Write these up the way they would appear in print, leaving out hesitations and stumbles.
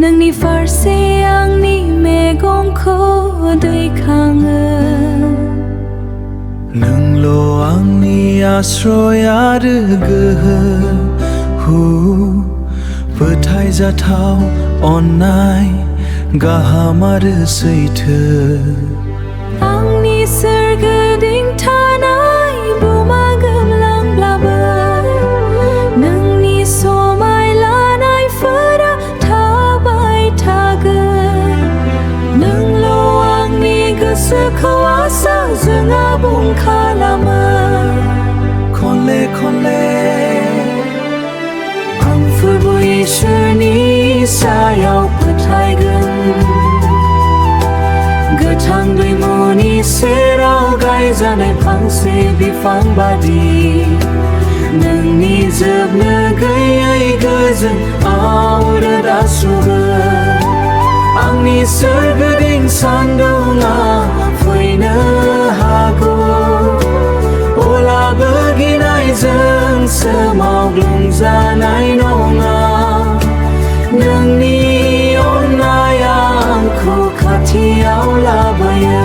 नोंनि फारसे आंनि मेगनखौ दैखाङो नोंल' आंनि आश्रय आरो गोहो फोथायजाथाव अननाय गाहाम आरो सैथो आंनि सोरगिदिं थानाय बुमा गोमलांब्लाबो नोंनि समाय लानायफोरा थाबाय थागोन नोंल' आंनि गोसोखौ आसाजों आबुं खालामो खनले खनले आं फोरबो इसोरनि सायाव फोथायगोन गोथां दैमुनि सेराव गायजानाय फांसे बिफां बादि नोंनि जोबनो गैयै गोजोनआव रोदा सुगोन आंनि सोरगिदिं सान्दुंआ फैनो हागौ अब्लाबो गिनायजों सोमावग्लुंजानाय नङा नोंनि अननाया आंखौ खाथियाव लाबोयो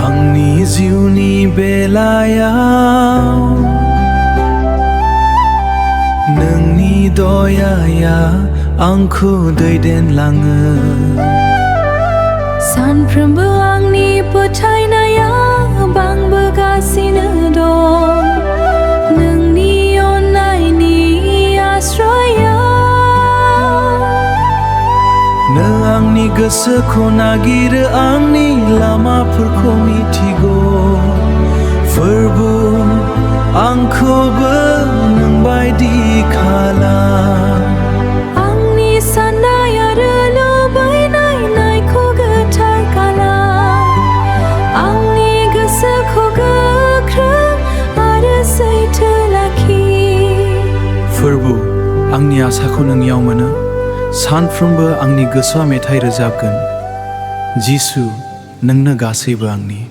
आंनि जिउनि बेलायाव नोंनि दयाया आंखौ दैदेनलाङो सानफ्रोमबो आंनि फोथायनाया बांबोगासिनो दं नोंनि अननायनि आश्रया नों आंनि गोसोखौ नागिरो आंनि लामाफोरखौ मिथिगौ फोरबो आंखौबो नोंबायदि खालाम आंनि साननाय आरो लुबैनायखौ गोथार खालाम आंनि गोसोखौ गोख्रों आरो सैथो लाखि फोरबो आंनि आसाखौ नोंनियाव मोनो सानफ्रोमबो आंनि गोसोआ मेथाइ रोजाबगोन जिसु नोंनो गासैबो आंनि